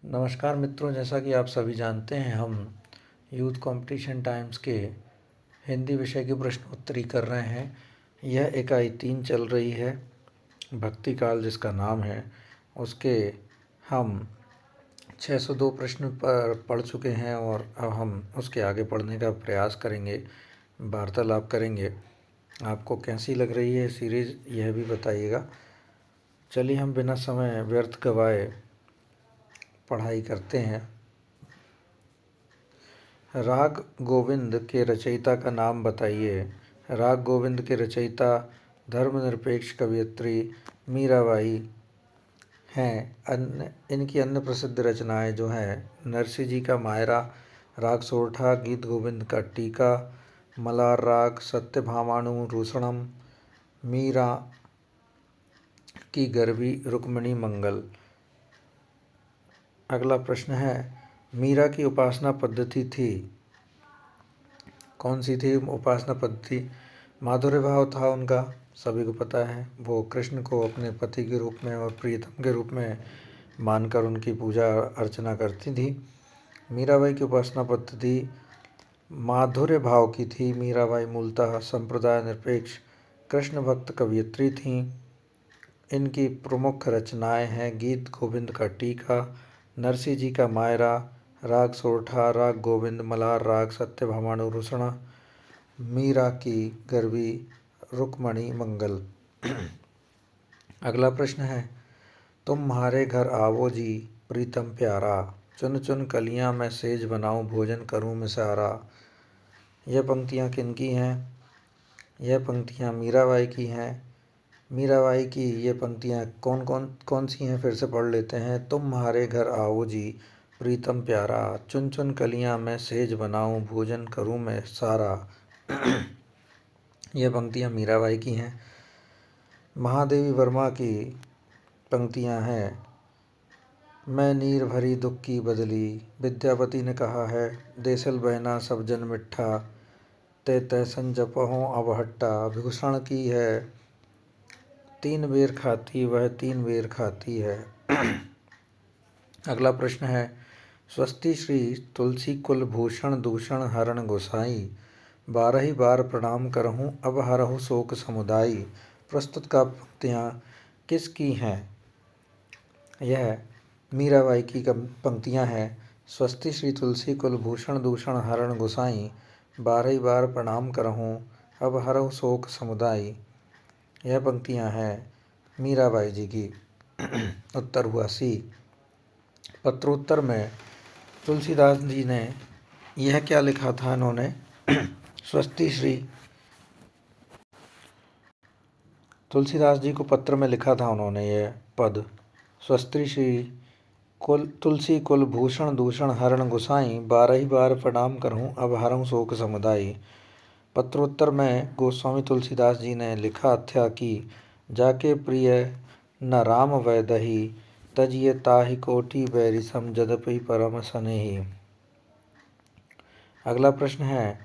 नमस्कार मित्रों, जैसा कि आप सभी जानते हैं हम यूथ कंपटीशन टाइम्स के हिंदी विषय की प्रश्नोत्तरी कर रहे हैं। यह इकाई 3 चल रही है, भक्ति काल जिसका नाम है। उसके हम 602 प्रश्न पर पढ़ चुके हैं और अब हम उसके आगे पढ़ने का प्रयास करेंगे, वार्तालाप करेंगे। आपको कैसी लग रही है सीरीज़, यह भी बताइएगा। चलिए हम बिना समय व्यर्थ गवाए पढ़ाई करते हैं। राग गोविंद के रचयिता का नाम बताइए। राग गोविंद के रचयिता धर्मनिरपेक्ष कवयित्री मीराबाई हैं। इनकी अन्य प्रसिद्ध रचनाएं जो हैं नरसिंह जी का मायरा, राग सोरठा, गीत गोविंद का टीका, मलार राग, सत्यभामानु रूषणम, मीरा की गरबी, रुक्मिणी मंगल। अगला प्रश्न है, मीरा की उपासना पद्धति थी, कौन सी थी उपासना पद्धति? माधुर्य भाव था उनका, सभी को पता है। वो कृष्ण को अपने पति के रूप में और प्रियतम के रूप में मानकर उनकी पूजा अर्चना करती थी। मीराबाई की उपासना पद्धति माधुर्य भाव की थी। मीराबाई मूलतः संप्रदाय निरपेक्ष कृष्ण भक्त कवयित्री थीं। इनकी प्रमुख रचनाएं हैं गीत गोविंद का टीका, नरसिंह जी का मायरा, राग सोरठा, राग गोविंद, मलार राग, सत्यभामानु रूषण, मीरा की गरबी, रुक्मिणी मंगल। अगला प्रश्न है, तुम्हारे घर आवो जी प्रीतम प्यारा, चुन चुन कलियां मैं सेज बनाऊं, भोजन करूं मिसारा। यह पंक्तियां किनकी हैं? यह पंक्तियां मीराबाई की हैं। मीराबाई की ये पंक्तियाँ कौन सी हैं, फिर से पढ़ लेते हैं। तुम्हारे घर आओ जी प्रीतम प्यारा, चुन चुन कलियां मैं सेज बनाऊं, भोजन करूं मैं सारा। यह पंक्तियाँ मीराबाई की हैं। महादेवी वर्मा की पंक्तियाँ हैं, मैं नीर भरी दुख की बदली, विद्यापति ने कहा है, देसल बहना सब जन मिठा, ते तैसन जपहों अब हट्टा। विभूषण की है, तीन बेर खाती वह तीन बेर खाती है। अगला प्रश्न है, स्वस्ति श्री तुलसी कुल भूषण दूषण हरण गोसाई, 12 बार प्रणाम करहूँ अब हरहु शोक समुदाई। प्रस्तुत का पंक्तियाँ किसकी हैं? यह मीराबाई की पंक्तियाँ हैं। स्वस्ति श्री तुलसी कुल भूषण दूषण हरण गोसाई, 12 बार प्रणाम करहूँ अब हरहु शोक समुदाई। यह पंक्तियाँ हैं मीराबाई जी की। उत्तर हुआ सी। पत्रोत्तर में तुलसीदास जी ने यह क्या लिखा था? इन्होंने स्वस्ति श्री तुलसीदास जी को पत्र में लिखा था उन्होंने यह पद, स्वस्ति श्री तुलसी कुल भूषण दूषण हरण गुसाई, 12 बार प्रणाम करहूँ अब हरहु शोक समुदाई। पत्रोत्तर में गोस्वामी तुलसीदास जी ने लिखा था कि जाके प्रिय न राम वैदही, तजिए ताहि कोटि बैरि सम, जदपि परम सनेही। अगला प्रश्न है,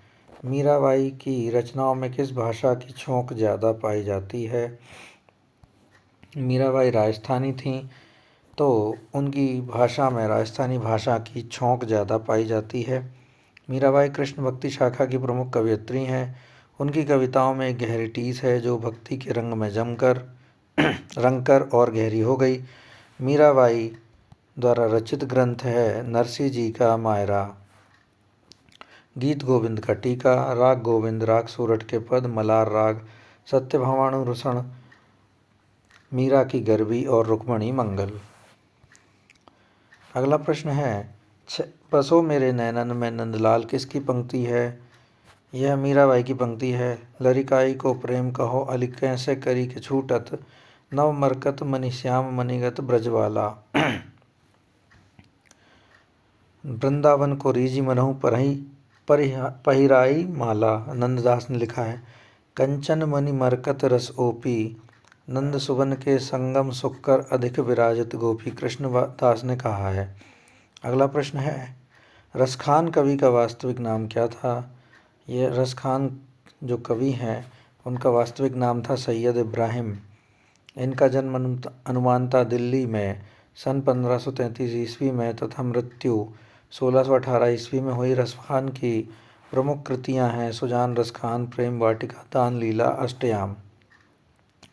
मीराबाई की रचनाओं में किस भाषा की छोंक ज़्यादा पाई जाती है? मीराबाई राजस्थानी थीं, तो उनकी भाषा में राजस्थानी भाषा की छोंक ज़्यादा पाई जाती है। मीराबाई कृष्ण भक्ति शाखा की प्रमुख कवयित्री हैं। उनकी कविताओं में एक गहरी टीस है जो भक्ति के रंग में जमकर रंगकर और गहरी हो गई। मीराबाई द्वारा रचित ग्रंथ है नरसिंह जी का मायरा, गीत गोविंद का टीका, राग गोविंद, राग सोरठ के पद, मलार राग, सत्यभामानु रूषण, मीरा की गरबी और रुक्मिणी मंगल। अगला प्रश्न है, बसो मेरे नैनन में नंदलाल किसकी पंक्ति है? यह मीराबाई की पंक्ति है। लरिकाई को प्रेम कहो अली कैसे करी के छूटत, नव मरकत मनि श्याम मनिगत ब्रजवाला। वृंदावन को रीझी मनहु पहिराई माला, नंददास ने लिखा है। कंचन मणि मरकत रस ओपी, नंद सुवन के संगम सुख कर अधिक विराजित गोपी, कृष्णदास ने कहा है। अगला प्रश्न है, रसखान कवि का वास्तविक नाम क्या था? ये रसखान जो कवि हैं उनका वास्तविक नाम था सैयद इब्राहिम। इनका जन्म अनुमानतः दिल्ली में सन 1533 ईस्वी में तथा मृत्यु 1618 ईस्वी में हुई। रसखान की प्रमुख कृतियां हैं सुजान रसखान, प्रेम वाटिका, दान लीला, अष्टयाम।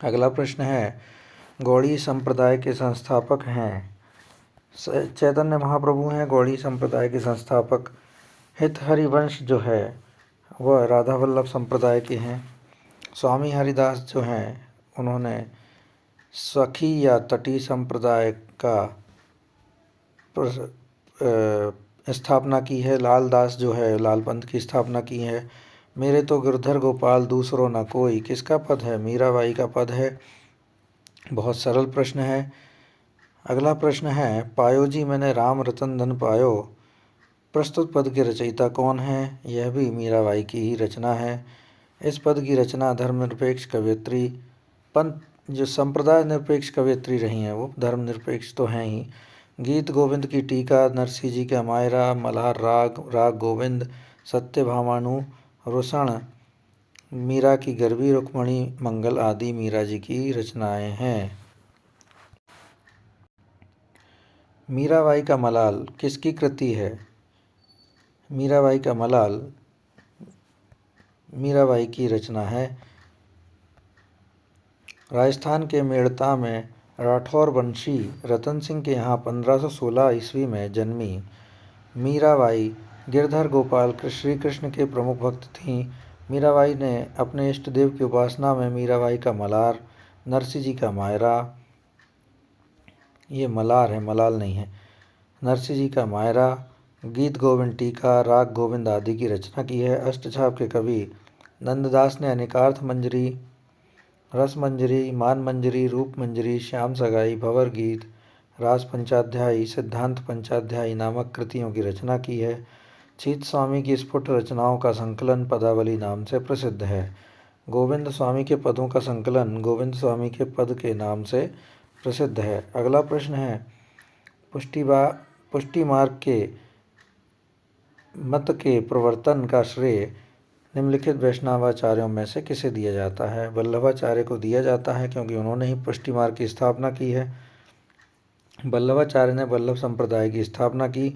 अगला प्रश्न है, गौड़ी संप्रदाय के संस्थापक हैं। चैतन्य महाप्रभु हैं गौड़ी संप्रदाय के संस्थापक। हित हरिवंश जो है वह राधा वल्लभ संप्रदाय के हैं। स्वामी हरिदास जो हैं उन्होंने सखी या तटी संप्रदाय का स्थापना की है। लाल दास जो है लाल पंथ की स्थापना की है। मेरे तो गिरधर गोपाल दूसरो न कोई, किसका पद है? मीराबाई का पद है। बहुत सरल प्रश्न है। अगला प्रश्न है, पायो जी मैंने राम रतन धन पायो, प्रस्तुत पद के रचयिता कौन है? यह भी मीराबाई की ही रचना है। इस पद की रचना धर्मनिरपेक्ष कवयित्री, पंथ जो संप्रदाय निरपेक्ष कवयित्री रही हैं वो धर्मनिरपेक्ष तो हैं ही। गीत गोविंद की टीका, नरसिंह जी का मायरा, मल्हार राग, राग गोविंद, सत्यभामानु, रुसण, मीरा की गरबी, रुक्मणी मंगल आदि मीरा जी की रचनाएं हैं। मीराबाई का मलाल किसकी कृति है? मीराबाई का मलाल मीराबाई की रचना है। राजस्थान के मेड़ता में राठौर वंशी रतन सिंह के यहाँ 1516 ईस्वी में जन्मी मीराबाई गिरधर गोपाल श्री कृष्ण के प्रमुख भक्त थीं। मीराबाई ने अपने इष्ट देव की उपासना में मीराबाई का मलार, नरसिंह जी का मायरा, ये मलार है मलाल नहीं है, नरसिंह जी का मायरा, गीत गोविंद टीका, राग गोविंद आदि की रचना की है। अष्टछाप के कवि नंददास ने अनेकार्थ मंजरी, रस मंजरी, मान मंजरी, रूप मंजरी, श्याम सगाई, भंवर गीत, रास पंचाध्यायी, सिद्धांत पंचाध्यायी नामक कृतियों की रचना की है। चीत स्वामी की स्फुट रचनाओं का संकलन पदावली नाम से प्रसिद्ध है। गोविंद स्वामी के पदों का संकलन गोविंद स्वामी के पद के नाम से प्रसिद्ध है। अगला प्रश्न है, पुष्टि मार्ग के मत के प्रवर्तन का श्रेय निम्नलिखित वैष्णवाचार्यों में से किसे दिया जाता है? वल्लभाचार्य को दिया जाता है क्योंकि उन्होंने ही पुष्टि मार्ग की स्थापना की है। वल्लभाचार्य ने वल्लभ संप्रदाय की स्थापना की।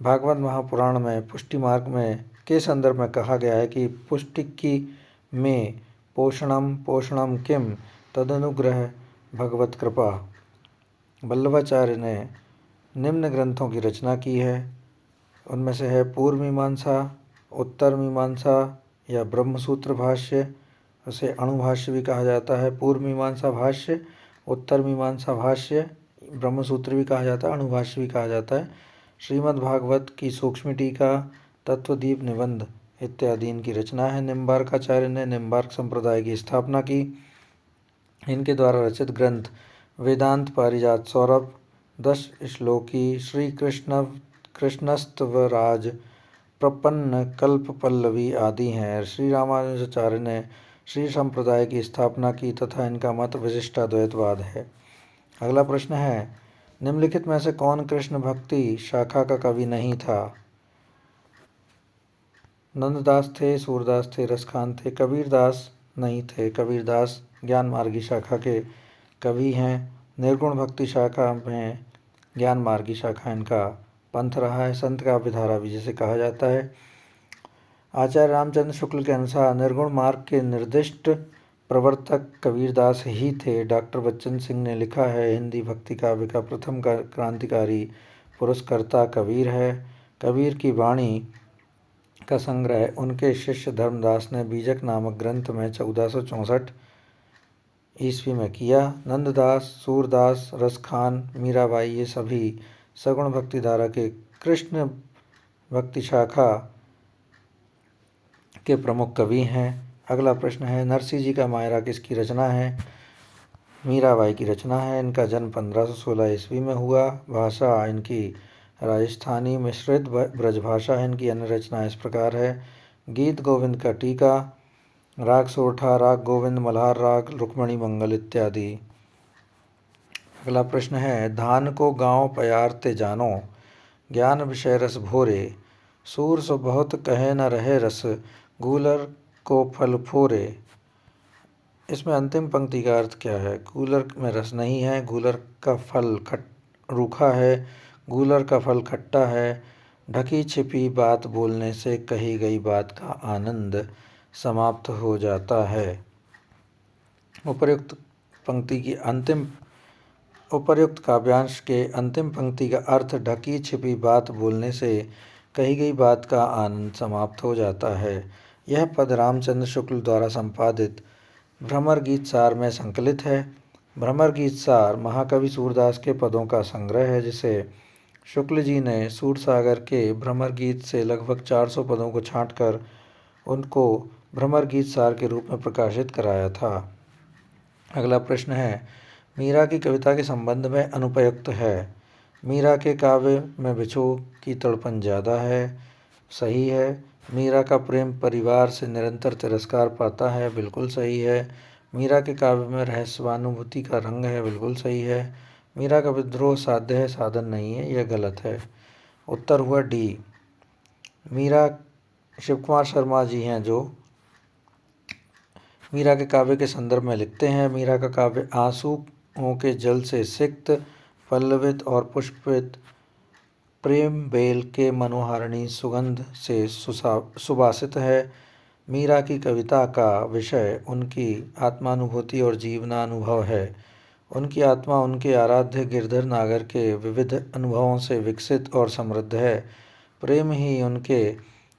भागवत महापुराण में पुष्टि मार्ग में के संदर्भ में कहा गया है कि पुष्टिकी में पोषणम पोषणम किम तदनुग्रह भगवत कृपा। वल्लभाचार्य ने निम्न ग्रंथों की रचना की है। उनमें से है पूर्व मीमांसा, उत्तर मीमांसा या ब्रह्मसूत्र भाष्य, उसे अणुभाष्य भी कहा जाता है। पूर्व मीमांसा भाष्य, उत्तर मीमांसा भाष्य, ब्रह्मसूत्र भी कहा जाता है, अणुभाष्य भी कहा जाता है। श्रीमद् भागवत की सूक्ष्म टीका, तत्वदीप निबंध इत्यादि इनकी रचना है। निम्बार्काचार्य ने निम्बार्क संप्रदाय की स्थापना की। इनके द्वारा रचित ग्रंथ वेदांत पारिजात सौरभ, 10 श्लोकी, श्री कृष्णस्तवराज, प्रपन्न कल्प पल्लवी आदि हैं। श्री रामानुजाचार्य ने श्री संप्रदाय की स्थापना की तथा इनका मत विशिष्टाद्वैतवाद है। अगला प्रश्न है, निम्नलिखित में से कौन कृष्ण भक्ति शाखा का कवि नहीं था? नंददास थे, सूरदास थे, रसखान थे, कबीरदास नहीं थे। कबीरदास ज्ञान मार्गी शाखा के कवि हैं। निर्गुण भक्ति शाखा में ज्ञान मार्गी शाखा इनका पंथ रहा है। संत का विधारा भी जिसे कहा जाता है। आचार्य रामचंद्र शुक्ल के अनुसार निर्गुण मार्ग के निर्दिष्ट प्रवर्तक कबीरदास ही थे। डॉक्टर बच्चन सिंह ने लिखा है, हिंदी भक्ति काव्य का प्रथम क्रांतिकारी पुरस्कर्ता कबीर है। कबीर की वाणी का संग्रह उनके शिष्य धर्मदास ने बीजक नामक ग्रंथ में 1464 ईस्वी में किया। नंददास, सूरदास, रसखान, मीराबाई ये सभी सगुण भक्ति धारा के कृष्ण भक्ति शाखा के प्रमुख कवि हैं। अगला प्रश्न है, नरसिंह जी का मायरा किसकी रचना है? मीराबाई की रचना है। इनका जन्म 1516 ईस्वी में हुआ। भाषा इनकी राजस्थानी मिश्रित ब्रजभाषा है। इनकी अन्य रचना इस प्रकार है, गीत गोविंद का टीका, राग सोरठा, राग गोविंद, मल्हार राग, रुक्मणी मंगल इत्यादि। अगला प्रश्न है, धान को गाँव पयारते जानो, ज्ञान विषय रस भोरे, सूर सो बहुत कहे न रहे रस, गूलर को फल फोरे। इसमें अंतिम पंक्ति का अर्थ क्या है? गूलर में रस नहीं है, गूलर का फल रूखा है, गूलर का फल खट्टा है, ढकी छिपी बात बोलने से कही गई बात का आनंद समाप्त हो जाता है। उपर्युक्त काव्यांश के अंतिम पंक्ति का अर्थ ढकी छिपी बात बोलने से कही गई बात का आनंद समाप्त हो जाता है। यह पद रामचंद्र शुक्ल द्वारा संपादित भ्रमर गीत सार में संकलित है। भ्रमर गीत सार महाकवि सूरदास के पदों का संग्रह है, जिसे शुक्ल जी ने सूरसागर के भ्रमर गीत से लगभग 400 पदों को छांटकर उनको भ्रमर गीत सार के रूप में प्रकाशित कराया था। अगला प्रश्न है, मीरा की कविता के संबंध में अनुपयुक्त है। मीरा के काव्य में बिछोह की तड़पन ज़्यादा है। सही है। मीरा का प्रेम परिवार से निरंतर तिरस्कार पाता है। बिल्कुल सही है। मीरा के काव्य में रहस्यानुभूति का रंग है। बिल्कुल सही है। मीरा का विद्रोह साध्य है, साधन नहीं है। यह गलत है। उत्तर हुआ डी। मीरा शिव कुमार शर्मा जी हैं जो मीरा के काव्य के संदर्भ में लिखते हैं। मीरा का काव्य आंसुओं के जल से सिक्त, पल्लवित और पुष्पित, प्रेम बेल के मनोहारिणी सुगंध से सुबासित है। मीरा की कविता का विषय उनकी आत्मानुभूति और जीवनानुभव है। उनकी आत्मा उनके आराध्य गिरधर नागर के विविध अनुभवों से विकसित और समृद्ध है। प्रेम ही उनके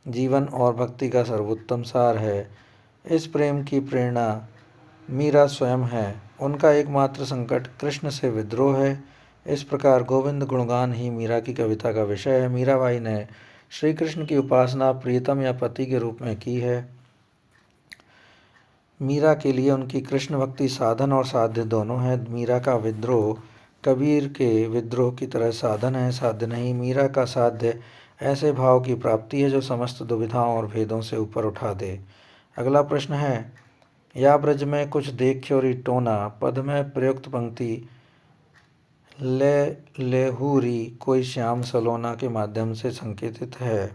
जीवन और भक्ति का सर्वोत्तम सार है। इस प्रेम की प्रेरणा मीरा स्वयं है। उनका एकमात्र संकट कृष्ण से विद्रोह है। इस प्रकार गोविंद गुणगान ही मीरा की कविता का विषय है। मीराबाई ने श्री कृष्ण की उपासना प्रियतम या पति के रूप में की है। मीरा के लिए उनकी कृष्ण भक्ति साधन और साध्य दोनों है। मीरा का विद्रोह कबीर के विद्रोह की तरह साधन है, साध्य नहीं। मीरा का साध्य ऐसे भाव की प्राप्ति है जो समस्त दुविधाओं और भेदों से ऊपर उठा दे। अगला प्रश्न है, या ब्रज में कुछ देखियोरी टोना पद में प्रयुक्त पंक्ति ले लेहूरी कोई श्याम सलोना के माध्यम से संकेतित है।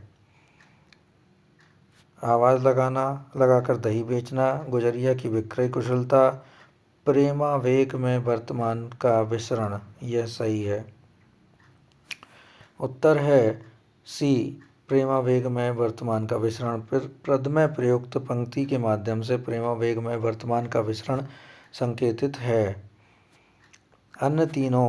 आवाज़ लगाकर दही बेचना, गुजरिया की विक्रय कुशलता, प्रेमावेग में वर्तमान का विसरण। यह सही है। उत्तर है सी, प्रेमावेग में वर्तमान का विसरण। पद में प्रयुक्त पंक्ति के माध्यम से प्रेमावेग में वर्तमान का विसरण संकेतित है। अन्य तीनों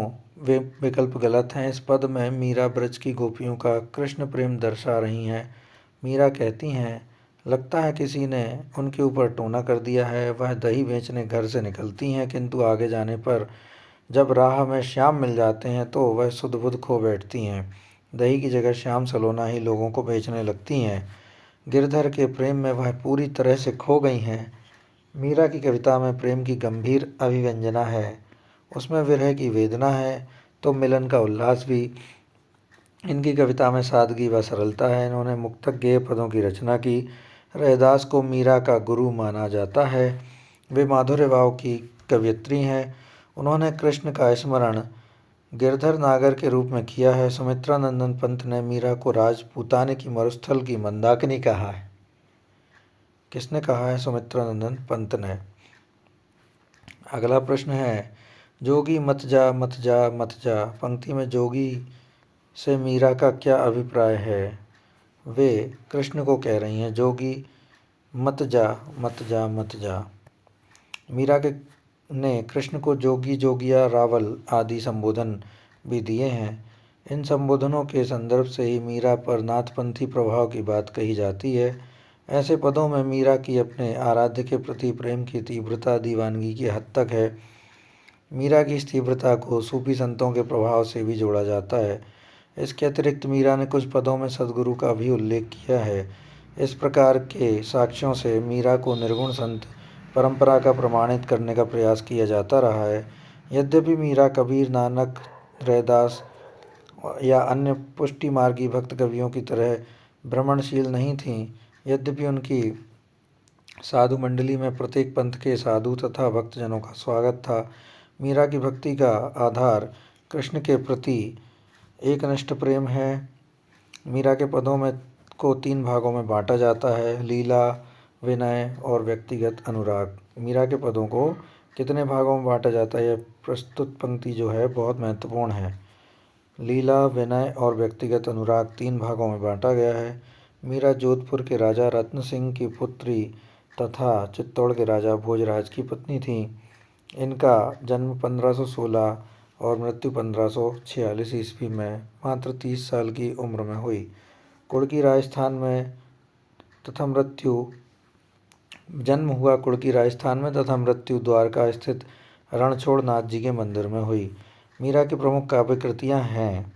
विकल्प गलत हैं। इस पद में मीरा ब्रज की गोपियों का कृष्ण प्रेम दर्शा रही हैं। मीरा कहती हैं, लगता है किसी ने उनके ऊपर टोना कर दिया है। वह दही बेचने घर से निकलती हैं, किंतु आगे जाने पर जब राह में श्याम मिल जाते हैं तो वह सुध बुध खो बैठती हैं। दही की जगह श्याम सलोना ही लोगों को बेचने लगती हैं। गिरधर के प्रेम में वह पूरी तरह से खो गई हैं। मीरा की कविता में प्रेम की गंभीर अभिव्यंजना है, उसमें विरह की वेदना है तो मिलन का उल्लास भी। इनकी कविता में सादगी व सरलता है। इन्होंने मुक्तक गेय पदों की रचना की। रैदास को मीरा का गुरु माना जाता है। वे माधुर्य भाव की कवयित्री हैं। उन्होंने कृष्ण का स्मरण गिरधर नागर के रूप में किया है। सुमित्रा नंदन पंत ने मीरा को राजपूताने की मरुस्थल की मंदाकिनी कहा है। किसने कहा है? सुमित्रा नंदन पंत ने। अगला प्रश्न है, जोगी मत जा मत जा मत जा पंक्ति में जोगी से मीरा का क्या अभिप्राय है? वे कृष्ण को कह रही हैं, जोगी मत जा मत जा मत जा। मीरा के ने कृष्ण को जोगी, जोगिया, रावल आदि संबोधन भी दिए हैं। इन संबोधनों के संदर्भ से ही मीरा पर नाथपंथी प्रभाव की बात कही जाती है। ऐसे पदों में मीरा की अपने आराध्य के प्रति प्रेम की तीव्रता दीवानगी की हद तक है। मीरा की इस तीव्रता को सूफी संतों के प्रभाव से भी जोड़ा जाता है। इसके अतिरिक्त मीरा ने कुछ पदों में सद्गुरु का भी उल्लेख किया है। इस प्रकार के साक्ष्यों से मीरा को निर्गुण संत परंपरा का प्रमाणित करने का प्रयास किया जाता रहा है। यद्यपि मीरा कबीर, नानक, रैदास या अन्य पुष्टि मार्गी भक्त कवियों की तरह भ्रमणशील नहीं थीं, यद्यपि उनकी साधु मंडली में प्रत्येक पंथ के साधु तथा भक्तजनों का स्वागत था। मीरा की भक्ति का आधार कृष्ण के प्रति एकनिष्ठ प्रेम है। मीरा के पदों में को 3 भागों में बांटा जाता है, लीला, विनय और व्यक्तिगत अनुराग। मीरा के पदों को कितने भागों में बांटा जाता है, यह प्रस्तुत पंक्ति जो है बहुत महत्वपूर्ण है। लीला, विनय और व्यक्तिगत अनुराग 3 भागों में बांटा गया है। मीरा जोधपुर के राजा रत्न सिंह की पुत्री तथा चित्तौड़ के राजा भोजराज की पत्नी थीं। इनका जन्म 1516 और मृत्यु 1546 ईस्वी में मात्र 30 साल की उम्र में हुई। कुड़की राजस्थान में तथा मृत्यु जन्म हुआ कुड़की राजस्थान में तथा मृत्यु द्वारका स्थित रणछोड़ नाथ जी के मंदिर में हुई। मीरा की प्रमुख काव्य कृतियाँ हैं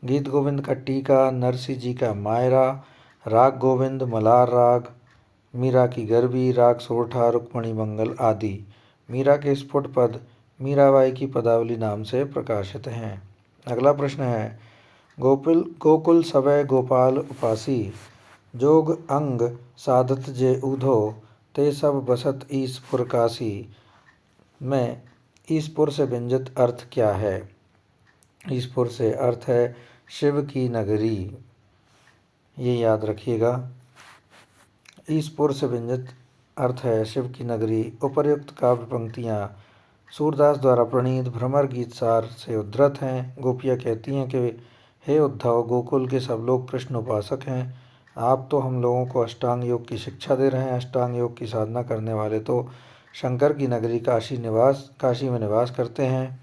गीत गोविंद का टीका, नरसिंह जी का मायरा, राग गोविंद, मलार राग, मीरा की गरबी, राग सोरठा, रुक्मणी मंगल आदि। मीरा के स्फुट पद मीराबाई की पदावली नाम से प्रकाशित हैं। अगला प्रश्न है, गोकुल सवै गोपाल उपासी, जोग अंग साधत जे ऊधो, ते सब बसत ईसपुर काशी में ईसपुर से व्यंजित अर्थ क्या है? ईसपुर से अर्थ है शिव की नगरी, ये याद रखिएगा। ईसपुर से व्यंजित अर्थ है शिव की नगरी। उपर्युक्त काव्य पंक्तियाँ सूरदास द्वारा प्रणीत भ्रमर गीत सार से उद्धृत हैं। गोपियाँ कहती हैं कि हे उद्धव, गोकुल के सब लोग कृष्ण उपासक हैं। आप तो हम लोगों को अष्टांग योग की शिक्षा दे रहे हैं। अष्टांग योग की साधना करने वाले तो शंकर की नगरी काशी में निवास करते हैं।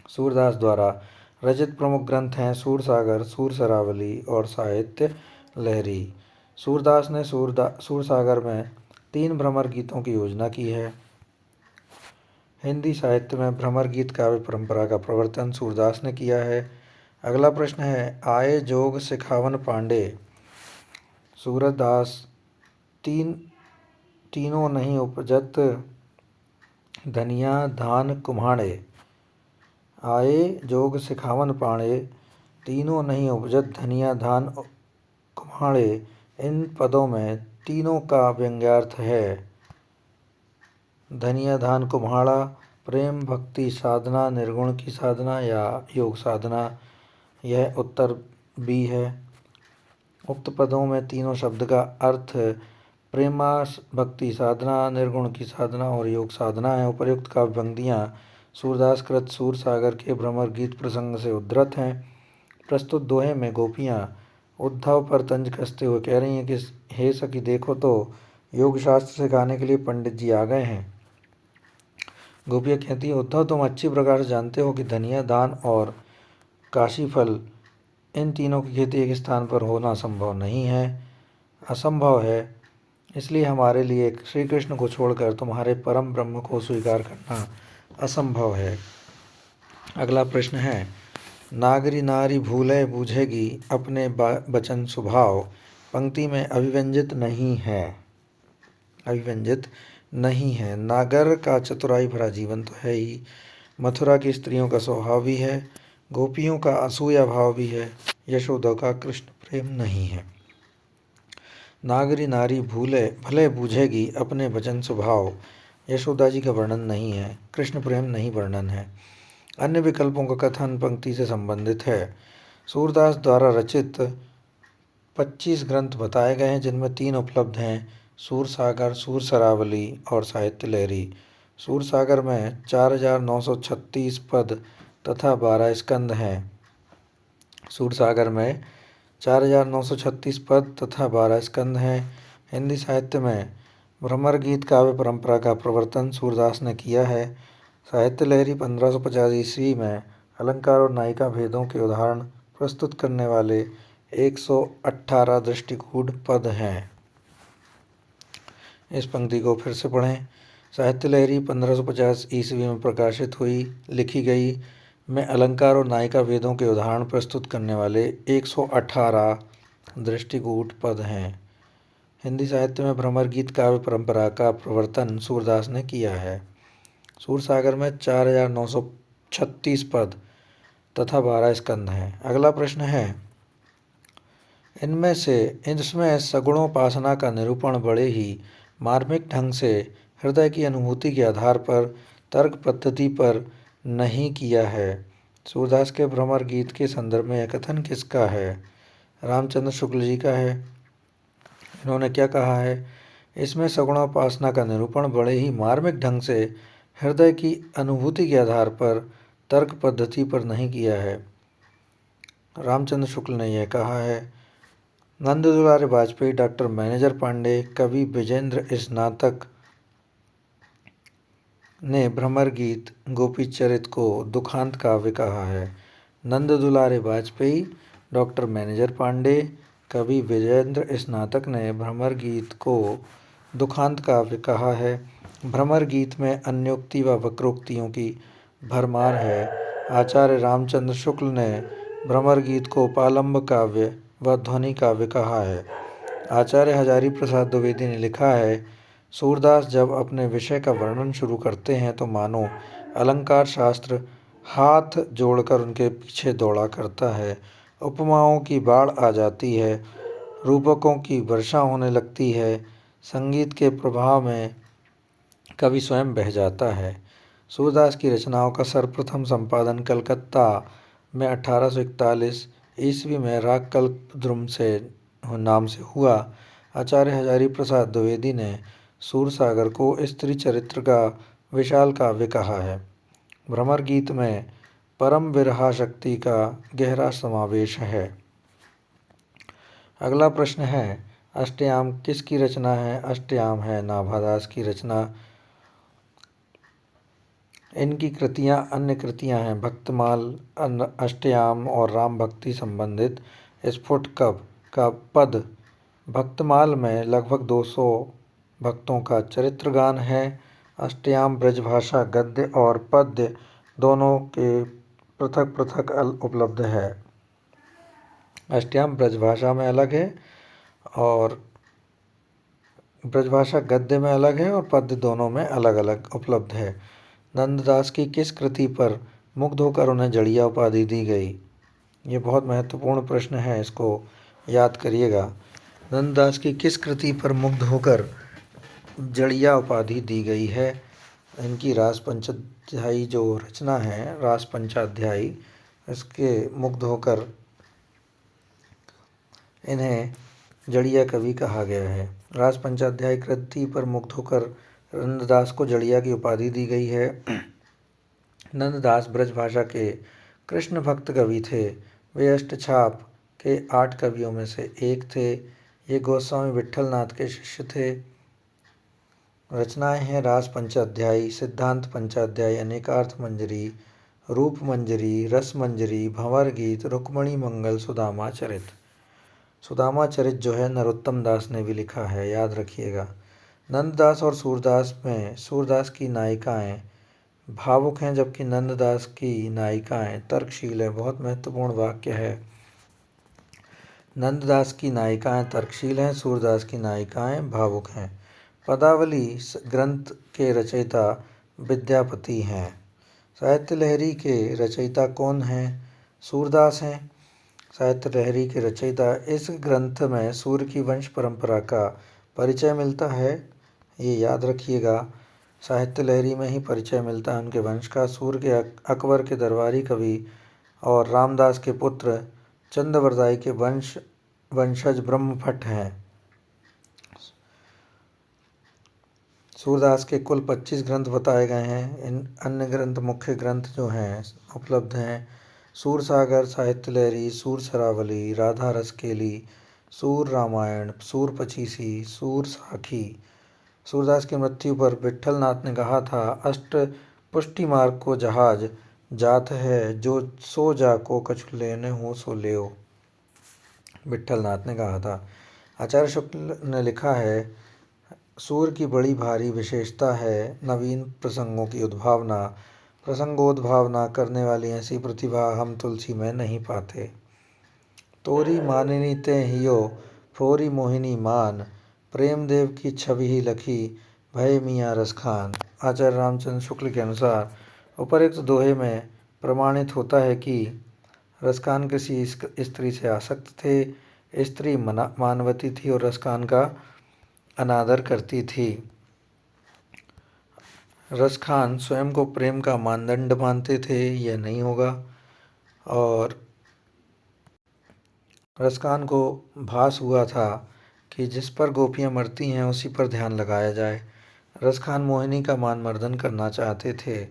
सूरदास द्वारा रचित प्रमुख ग्रंथ हैं सूरसागर, सूरसरावली और साहित्य लहरी। सूरदास ने सूरसागर में 3 भ्रमर गीतों की योजना की है। हिंदी साहित्य में भ्रमर गीत काव्य परंपरा का प्रवर्तन सूरदास ने किया है। अगला प्रश्न है, आए जोग सिखावन पांडे। सूरदास तीनों नहीं उपजत धनिया धान कुम्हाड़े। आए जोग सिखावन पांडे, तीनों नहीं उपजत धनिया धान कुम्हाड़े। इन पदों में तीनों का व्यंग्यार्थ है। धनिया धान कुम्हाड़ा प्रेम भक्ति साधना, निर्गुण की साधना या योग साधना। यह उत्तर बी है। उक्त पदों में तीनों शब्द का अर्थ प्रेमा भक्ति साधना, निर्गुण की साधना और योग साधना है। उपर्युक्त काव्य पंक्तियाँ सूरदास कृत सूरसागर के भ्रमर गीत प्रसंग से उद्धृत हैं। प्रस्तुत दोहे में गोपियाँ उद्धव पर तंज कसते हुए कह रही हैं कि हे सखी, देखो तो योग शास्त्र सिखाने के लिए पंडित जी आ गए हैं। गोपियाँ कहती हैं, उद्धव, तुम अच्छी प्रकार से जानते हो कि धनिया दान और काशी फल, इन तीनों की खेती एक स्थान पर होना संभव नहीं है, असंभव है। इसलिए हमारे लिए श्री कृष्ण को छोड़कर तुम्हारे परम ब्रह्म को स्वीकार करना असंभव है। अगला प्रश्न है, नागरी नारी भूले बूझेगी अपने बचन स्वभाव। पंक्ति में अभिव्यंजित नहीं है। नागर का चतुराई भरा जीवन तो है ही, मथुरा की स्त्रियों का स्वभाव भी है, गोपियों का असूया भाव भी है, यशोदा का कृष्ण प्रेम नहीं है। नागरी नारी भले बूझेगी अपने वचन स्वभाव, यशोदा जी का वर्णन नहीं है, कृष्ण प्रेम नहीं वर्णन है। अन्य विकल्पों का कथन पंक्ति से संबंधित है। सूरदास द्वारा रचित 25 ग्रंथ बताए गए हैं, जिनमें 3 उपलब्ध हैं, सूरसागर, सूरसरावली और साहित्य लहरी। सूरसागर में 4936 पद तथा 12 स्कंद हैं। सूरसागर में 4936 पद तथा 12 स्कंद हैं। हिंदी साहित्य में भ्रमर गीत काव्य परंपरा का प्रवर्तन सूरदास ने किया है। साहित्य लहरी 1550 ईस्वी में अलंकार और नायिका भेदों के उदाहरण प्रस्तुत करने वाले 118 दृष्टिकूट पद हैं। इस पंक्ति को फिर से पढ़ें। साहित्य लहरी 1550 ईस्वी में प्रकाशित हुई, लिखी गई, में अलंकार और नायिका भेदों के उदाहरण प्रस्तुत करने वाले 118 दृष्टिकूट पद हैं। हिंदी साहित्य में भ्रमर गीत काव्य परंपरा का प्रवर्तन सूरदास ने किया है। सूरसागर में 4936 पद तथा 12 स्कंद हैं। अगला प्रश्न है, इसमें सगुणोपासना का निरूपण बड़े ही मार्मिक ढंग से हृदय की अनुभूति के आधार पर तर्क पद्धति पर नहीं किया है। सूरदास के भ्रमर गीत के संदर्भ में यह कथन किसका है? रामचंद्र शुक्ल जी का है। इन्होंने क्या कहा है? इसमें सगुणोपासना का निरूपण बड़े ही मार्मिक ढंग से हृदय की अनुभूति के आधार पर तर्क पद्धति पर नहीं किया है। रामचंद्र शुक्ल ने यह कहा है। नंद दुलारे वाजपेयी, डॉक्टर मैनेजर पांडे, कवि विजेंद्र स्नातक ने भ्रमर गीत गोपीचरित को दुखांत काव्य कहा है। नंद दुलारे वाजपेयी, डॉक्टर मैनेजर पांडे, कवि विजेंद्र स्नातक ने भ्रमर गीत को दुखांत काव्य कहा है। भ्रमर गीत में अन्योक्ति व वक्रोक्तियों की भरमार है। आचार्य रामचंद्र शुक्ल ने भ्रमर गीत को पालंब काव्य व ध्वनि काव्य कहा है। आचार्य हजारी प्रसाद द्विवेदी ने लिखा है, सूरदास जब अपने विषय का वर्णन शुरू करते हैं तो मानो अलंकार शास्त्र हाथ जोड़कर उनके पीछे दौड़ा करता है। उपमाओं की बाढ़ आ जाती है, रूपकों की वर्षा होने लगती है, संगीत के प्रभाव में कवि स्वयं बह जाता है। सूरदास की रचनाओं का सर्वप्रथम संपादन कलकत्ता में 1841 ईस्वी में राग कल्पद्रुम से नाम से हुआ। आचार्य हजारी प्रसाद द्विवेदी ने सूरसागर को स्त्री चरित्र का विशाल काव्य कहा है। भ्रमर गीत में परम विरहा शक्ति का गहरा समावेश है। अगला प्रश्न है, अष्टयाम किसकी रचना है? अष्टयाम है नाभादास की रचना। इनकी कृतियाँ अन्य कृतियाँ हैं भक्तमाल, अष्टयाम और राम भक्ति संबंधित स्फुट का पद। भक्तमाल में लगभग 200 भक्तों का चरित्र गान है। अष्टयाम ब्रजभाषा गद्य और पद्य दोनों के पृथक पृथक उपलब्ध है। अष्टयाम ब्रजभाषा में अलग है और ब्रजभाषा गद्य में अलग है और पद्य दोनों में अलग अलग उपलब्ध है। नंददास की किस कृति पर मुग्ध होकर उन्हें जड़िया उपाधि दी गई? ये बहुत महत्वपूर्ण प्रश्न है, इसको याद करिएगा। नंददास की किस कृति पर मुग्ध होकर जड़िया उपाधि दी गई है? इनकी रास पंचाध्यायी जो रचना है, रास पंचाध्यायी, इसके मुग्ध होकर इन्हें जड़िया कवि कहा गया है। रास पंचाध्यायी कृति पर मुग्ध होकर नंददास को जड़िया की उपाधि दी गई है। नंददास ब्रजभाषा के कृष्ण भक्त कवि थे। वे अष्टछाप के 8 कवियों में से एक थे। ये गोस्वामी विट्ठलनाथ के शिष्य थे। रचनाएं हैं रास पंचाध्यायी, सिद्धांत पंचाध्यायी, अनेकार्थ मंजरी, रूप मंजरी, रस मंजरी, भंवर गीत, रुक्मणी मंगल, सुदामा चरित। सुदामा चरित जो है नरोत्तम दास ने भी लिखा है, याद रखिएगा। नंददास और सूरदास में सूरदास की नायिकाएं भावुक हैं जबकि नंददास की नायिकाएं तर्कशील है। बहुत महत्वपूर्ण वाक्य है। नंददास की नायिकाएं तर्कशील हैं, सूरदास की नायिकाएं भावुक हैं। पदावली ग्रंथ के रचयिता विद्यापति हैं। साहित्य लहरी के रचयिता कौन हैं? सूरदास हैं। साहित्य लहरी के रचयिता। इस ग्रंथ में सूर्य की वंश परंपरा का परिचय मिलता है, ये याद रखिएगा। साहित्य लहरी में ही परिचय मिलता है उनके वंश का। सूर्य के अकबर के दरबारी कवि और रामदास के पुत्र चंद्रवरदाई के वंशज ब्रह्मभट्ट हैं। सूरदास के कुल 25 ग्रंथ बताए गए हैं। इन अन्य ग्रंथ मुख्य ग्रंथ जो हैं उपलब्ध हैं। सूरसागर, साहित्य लहरी, सूर सरावली, राधा रसकेली, सूर रामायण, सूर पचीसी, सूर साखी। सूरदास की मृत्यु पर विट्ठलनाथ ने कहा था, अष्ट पुष्टि मार्ग को जहाज जात है, जो सो जा को कछु लेने हो सो लेओ। विट्ठलनाथ ने कहा था। आचार्य शुक्ल ने लिखा है, सूर्य की बड़ी भारी विशेषता है नवीन प्रसंगों की उद्भावना। प्रसंगोद्भावना करने वाली ऐसी प्रतिभा हम तुलसी में नहीं पाते। तोरी मानिनी ते हियो फोरी मोहिनी मान, प्रेम देव की छवि ही लखी भय मियाँ रसखान। आचार्य रामचंद्र शुक्ल के अनुसार उपरोक्त दोहे में प्रमाणित होता है कि रसखान किसी स्त्री से आसक्त थे। स्त्री मानवती थी और रसखान का अनादर करती थी। रसखान स्वयं को प्रेम का मानदंड मानते थे, यह नहीं होगा। और रसखान को भास हुआ था कि जिस पर गोपियाँ मरती हैं उसी पर ध्यान लगाया जाए। रसखान मोहिनी का मान मर्दन करना चाहते थे।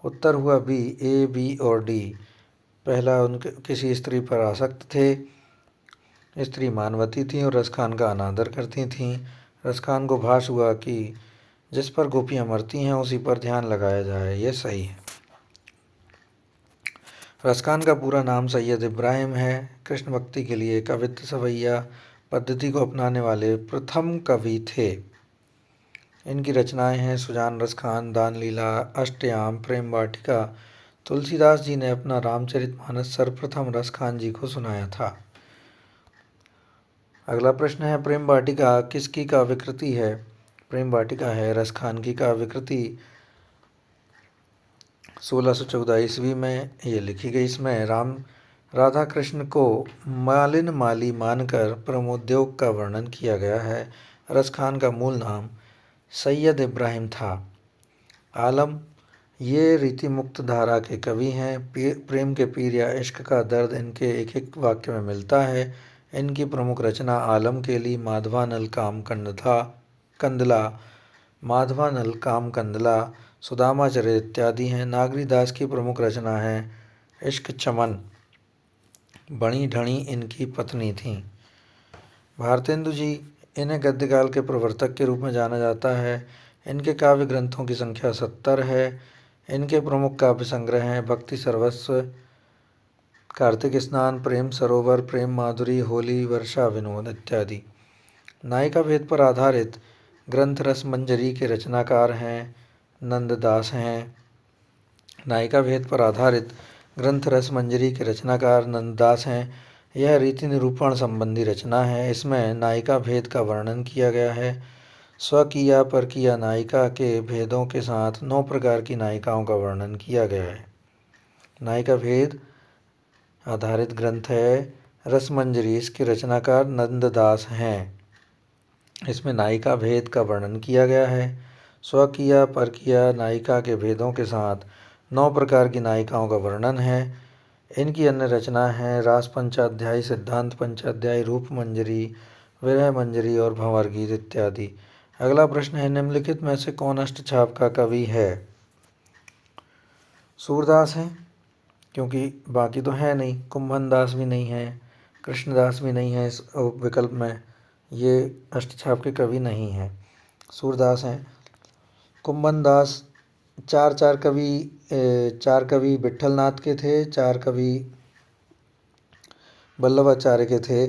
उत्तर हुआ बी, ए, बी और डी। पहला, उनके किसी स्त्री पर आसक्त थे। स्त्री मानवती थीं और रसखान का अनादर करती थीं। रसखान को भास हुआ कि जिस पर गोपियाँ मरती हैं उसी पर ध्यान लगाया जाए, यह सही है। रसखान का पूरा नाम सैयद इब्राहिम है। कृष्ण भक्ति के लिए कवित्व सवैया पद्धति को अपनाने वाले प्रथम कवि थे। इनकी रचनाएं हैं सुजान रसखान, दान लीला, अष्टयाम, प्रेम वाटिका। तुलसीदास जी ने अपना रामचरितमानस सर्वप्रथम रसखान जी को सुनाया था। अगला प्रश्न है, प्रेम वाटिका किसकी काव्यकृति है? प्रेम वाटिका है रसखान की काव्यकृति। 1614 ईस्वी में ये लिखी गई। इसमें राधा कृष्ण को मालिन माली मानकर प्रेमोद्योग का वर्णन किया गया है। रसखान का मूल नाम सैयद इब्राहिम था। आलम ये रीति मुक्त धारा के कवि हैं। प्रेम के पीर या इश्क का दर्द इनके एक एक वाक्य में मिलता है। इनकी प्रमुख रचना आलम केली, माधवानल काम कंदला, माधवानल काम कंदला, सुदामा चरित इत्यादि हैं। नागरीदास की प्रमुख रचना है इश्क चमन। बणी ढणी इनकी पत्नी थीं। भारतेंदु जी, इन्हें गद्यकाल के प्रवर्तक के रूप में जाना जाता है। इनके काव्य ग्रंथों की संख्या 70 है। इनके प्रमुख काव्य संग्रह हैं भक्ति सर्वस्व, कार्तिक स्नान, प्रेम सरोवर, प्रेम माधुरी, होली, वर्षा विनोद इत्यादि। नायिका भेद पर आधारित ग्रंथ रस मंजरी के रचनाकार हैं नंददास हैं। नायिका भेद पर आधारित ग्रंथ रस मंजरी के रचनाकार नंददास हैं। यह रीति निरूपण संबंधी रचना है। इसमें नायिका भेद का वर्णन किया गया है। स्वकीया परकीया नायिका के भेदों के साथ 9 प्रकार की नायिकाओं का वर्णन किया गया है। नायिका भेद आधारित ग्रंथ है रसमंजरी। इसके रचनाकार नंददास हैं। इसमें नायिका भेद का वर्णन किया गया है। स्वकीया परकीया नायिका के भेदों के साथ 9 प्रकार की नायिकाओं का वर्णन है। इनकी अन्य रचना है रास पंचाध्यायी, सिद्धांत पंचाध्यायी, रूप मंजरी, विरह मंजरी और भंवर गीत इत्यादि। अगला प्रश्न है, निम्नलिखित में से कौन अष्टछाप का कवि है? सूरदास हैं, क्योंकि बाकी तो है नहीं। कुंभन दास भी नहीं है, कृष्णदास भी नहीं है इस विकल्प में। ये अष्टछाप के कवि नहीं हैं, सूरदास हैं। कुंभन दास चार कवि विट्ठलनाथ के थे, 4 कवि वल्लभाचार्य के थे।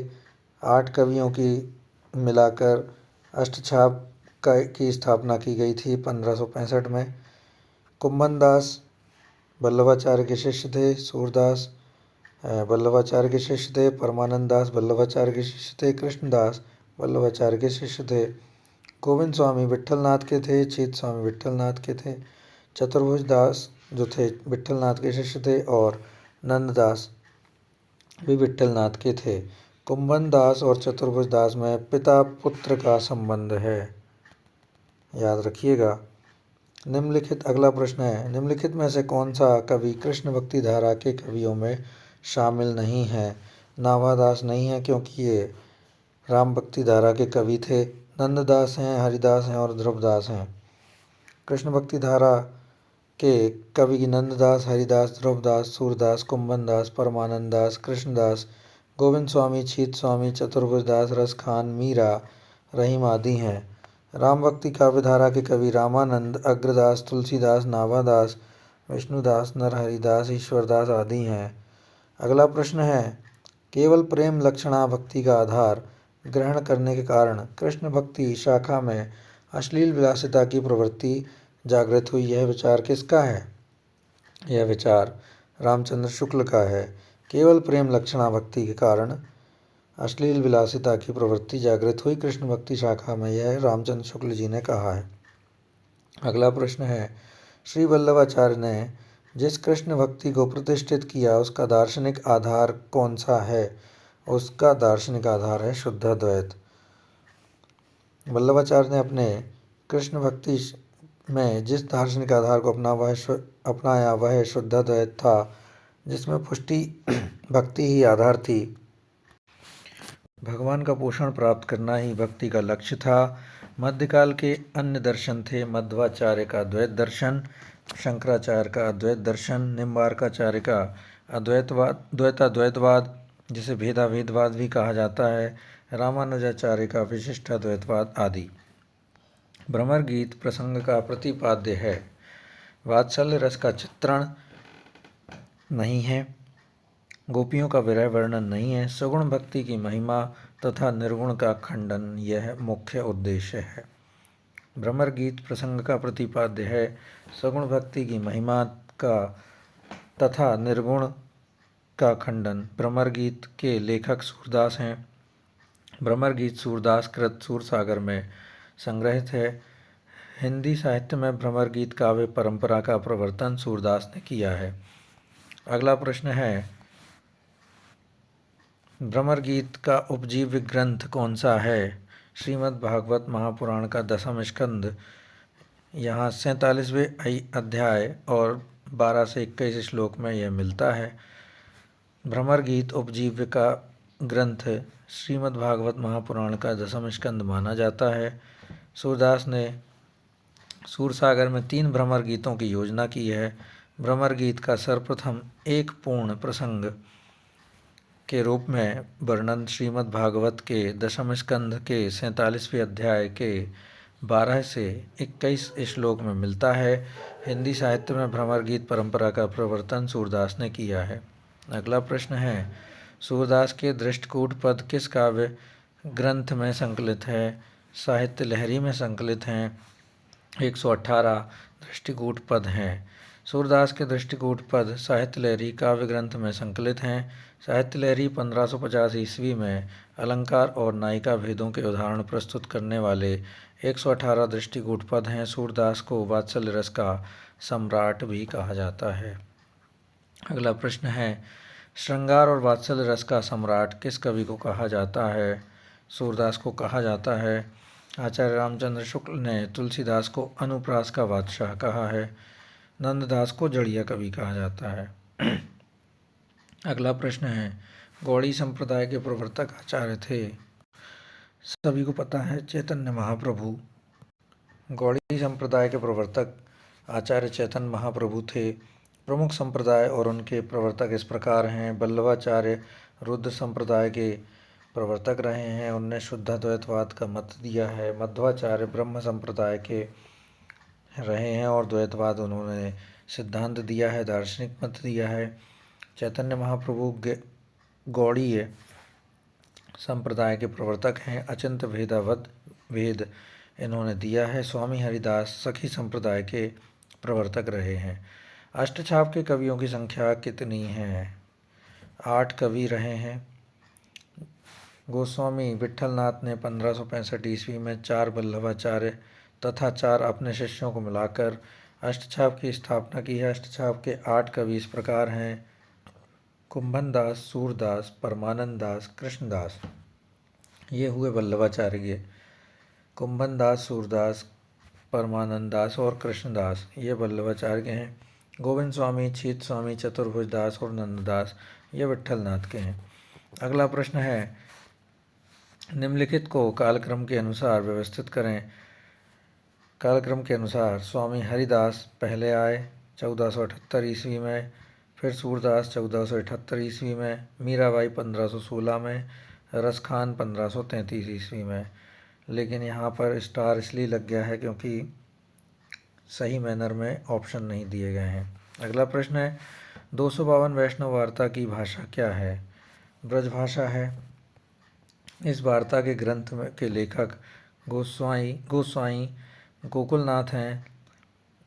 8 कवियों की मिलाकर अष्टछाप की स्थापना की गई थी 1565 में। कुंभन दास वल्लभाचार्य के शिष्य थे। सूरदास वल्लभाचार्य के शिष्य थे। परमानंद दास वल्लभाचार्य के शिष्य थे। कृष्णदास वल्लभाचार्य के शिष्य थे। गोविंद स्वामी विट्ठलनाथ के थे। चीत स्वामी विट्ठलनाथ के थे। चतुर्भुज दास जो थे विट्ठलनाथ के शिष्य थे और नंददास भी विट्ठलनाथ के थे। कुंभन दास और चतुर्भुज दास में पिता पुत्र का संबंध है, याद रखिएगा। निम्नलिखित अगला प्रश्न है, निम्नलिखित में से कौन सा कवि कृष्ण भक्ति धारा के कवियों में शामिल नहीं है? नाभादास नहीं है क्योंकि ये राम भक्ति धारा के कवि थे। नंददास हैं, हरिदास हैं और ध्रुवदास हैं। कृष्ण भक्ति धारा के कवि नंददास, हरिदास, ध्रुवदास, सूरदास, कुंभन दास, परमानंद दास, कृष्णदास, गोविंद स्वामी, छीत स्वामी, चतुर्भुज दास, रसखान, मीरा, रहीम आदि हैं। राम भक्ति काव्यधारा के कवि रामानंद, अग्रदास, तुलसीदास, नाभादास, विष्णुदास, नरहरिदास, ईश्वरदास आदि हैं। अगला प्रश्न है, केवल प्रेम लक्षणा भक्ति का आधार ग्रहण करने के कारण कृष्ण भक्ति शाखा में अश्लील विलासिता की प्रवृत्ति जागृत हुई। यह विचार किसका है? यह विचार रामचंद्र शुक्ल का है। केवल प्रेम लक्षणा भक्ति के कारण अश्लील विलासिता की प्रवृत्ति जागृत हुई कृष्ण भक्ति शाखा में, यह रामचंद्र शुक्ल जी ने कहा है। अगला प्रश्न है, श्री वल्लभाचार्य ने जिस कृष्ण भक्ति को प्रतिष्ठित किया उसका दार्शनिक आधार कौन सा है? उसका दार्शनिक आधार है शुद्ध द्वैत। वल्लभाचार्य ने अपने कृष्ण भक्ति में जिस दार्शनिक आधार को अपनाया वह शुद्ध द्वैत था, जिसमें पुष्टि भक्ति ही आधार थी। भगवान का पोषण प्राप्त करना ही भक्ति का लक्ष्य था। मध्यकाल के अन्य दर्शन थे मध्वाचार्य का द्वैत दर्शन, शंकराचार्य का अद्वैत दर्शन, निम्बार्काचार्य का द्वैताद्वैतवाद जिसे भेदाभेदवाद भी कहा जाता है, रामानुजाचार्य का विशिष्टाद्वैतवाद आदि। भ्रमर गीत प्रसंग का प्रतिपाद्य है, वात्सल्य रस का चित्रण नहीं है, गोपियों का विरह वर्णन नहीं है, सगुण भक्ति की महिमा तथा निर्गुण का खंडन यह मुख्य उद्देश्य है। भ्रमर गीत प्रसंग का प्रतिपाद्य है, सगुण भक्ति की महिमा का तथा निर्गुण का खंडन। भ्रमर गीत के लेखक सूरदास हैं। भ्रमर गीत सूरदास कृत सूरसागर में संग्रहित है। हिंदी साहित्य में भ्रमर गीत काव्य परंपरा का प्रवर्तन सूरदास ने किया है। अगला प्रश्न है, भ्रमर गीत का उपजीव्य ग्रंथ कौन सा है? श्रीमद् भागवत महापुराण का 10वां स्कंद। यहाँ 47वें अध्याय और 12 से 21 श्लोक में यह मिलता है। भ्रमर गीत उपजीव्य का ग्रंथ श्रीमद् भागवत महापुराण का 10वां स्कंद माना जाता है। सूरदास ने सूरसागर में 3 भ्रमर गीतों की योजना की है। भ्रमर गीत का सर्वप्रथम एक पूर्ण प्रसंग के रूप में वर्णन श्रीमद् भागवत के 10वें स्कंध के 47वें अध्याय के 12 से 21 श्लोक में मिलता है। हिंदी साहित्य में भ्रमर गीत परंपरा का प्रवर्तन सूरदास ने किया है। अगला प्रश्न है, सूरदास के दृष्टिकूट पद किस काव्य ग्रंथ में संकलित है? साहित्य लहरी में संकलित हैं। 118 दृष्टिकूट पद हैं। सूरदास के दृष्टिकूट पद साहित्य लहरी काव्य ग्रंथ में संकलित हैं। साहित्य लहरी 1550 ईस्वी में अलंकार और नायिका भेदों के उदाहरण प्रस्तुत करने वाले 118 दृष्टिकूट पद हैं। सूरदास को वात्सल्य रस का सम्राट भी कहा जाता है। अगला प्रश्न है, श्रृंगार और वात्सल्य रस का सम्राट किस कवि को कहा जाता है? सूरदास को कहा जाता है। आचार्य रामचंद्र शुक्ल ने तुलसीदास को अनुप्रास का बादशाह कहा है। नंददास को जड़िया कवि कहा जाता है। अगला प्रश्न है, गौड़ी संप्रदाय के प्रवर्तक आचार्य थे? सभी को पता है, चैतन्य महाप्रभु। गौड़ी संप्रदाय के प्रवर्तक आचार्य चैतन्य महाप्रभु थे। प्रमुख संप्रदाय और उनके प्रवर्तक इस प्रकार हैं। वल्लभाचार्य रुद्र संप्रदाय के प्रवर्तक रहे हैं, उनने शुद्धाद्वैतवाद का मत दिया है। मध्वाचार्य ब्रह्म संप्रदाय के रहे हैं और द्वैतवाद उन्होंने सिद्धांत दिया है, दार्शनिक मत दिया है। चैतन्य महाप्रभु गौड़ीय संप्रदाय के प्रवर्तक हैं। अचिंत भेदावत भेद इन्होंने दिया है। स्वामी हरिदास सखी संप्रदाय के प्रवर्तक रहे हैं। अष्टछाप के कवियों की संख्या कितनी है? 8 कवि रहे हैं। गोस्वामी विट्ठलनाथ ने 1565 ईस्वी में 4 वल्लभाचार्य तथा 4 अपने शिष्यों को मिलाकर अष्टछाप की स्थापना की है। अष्टछाप के 8 कवि इस प्रकार हैं, कुंभनदास, सूरदास, परमानंद दास, कृष्णदास। ये हुए वल्लभाचार्य के। कुंभनदास, सूरदास, परमानंद दास और कृष्णदास ये वल्लभाचार्य के हैं। गोविंद स्वामी, छीत स्वामी, चतुर्भुज दास और नंददास ये विट्ठलनाथ के हैं। अगला प्रश्न है, निम्नलिखित को कालक्रम के अनुसार व्यवस्थित करें। कालक्रम के अनुसार स्वामी हरिदास पहले आए 1478 ईस्वी में, फिर सूरदास 1478 ईस्वी में, मीराबाई 1516 में, रसखान 1533 ईस्वी में। लेकिन यहाँ पर स्टार इसलिए लग गया है क्योंकि सही मैनर में ऑप्शन नहीं दिए गए हैं। अगला प्रश्न है, 252 वैष्णव वार्ता की भाषा क्या है? ब्रजभाषा है। इस वार्ता के ग्रंथ के लेखक गोस्वाई गोकुलनाथ हैं।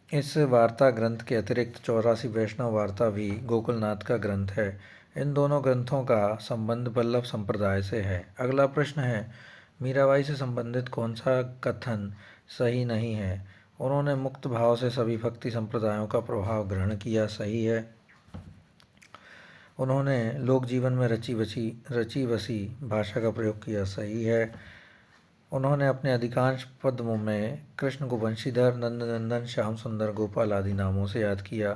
इस वार्ता ग्रंथ के अतिरिक्त 84 वैष्णव वार्ता भी गोकुलनाथ का ग्रंथ है। इन दोनों ग्रंथों का संबंध वल्लभ संप्रदाय से है। अगला प्रश्न है, मीराबाई से संबंधित कौन सा कथन सही नहीं है? उन्होंने मुक्त भाव से सभी भक्ति संप्रदायों का प्रभाव ग्रहण किया, सही है। उन्होंने लोक जीवन में रची बसी भाषा का प्रयोग किया, सही है। उन्होंने अपने अधिकांश पद्यों में कृष्ण को बंशीधर, नंदनंदन, श्याम सुंदर, गोपाल आदि नामों से याद किया,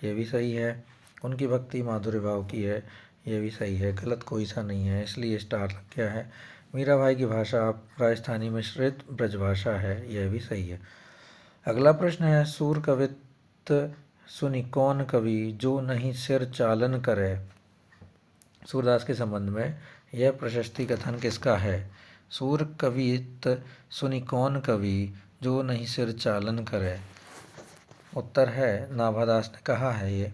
यह भी सही है। उनकी भक्ति माधुर्य भाव की है, यह भी सही है। गलत कोई सा नहीं है, इसलिए स्टार लग गया है। मीराबाई की भाषा राजस्थानी मिश्रित ब्रजभाषा है, यह भी सही है। अगला प्रश्न है, सूर कवित्त सुनि कौन कवि जो नहीं सिर चालन करे। सूरदास के संबंध में यह प्रशस्ति कथन किसका है? सूर कवित सुनि कौन कवि जो नहीं सिर चालन करे। उत्तर है नाभादास ने कहा है। ये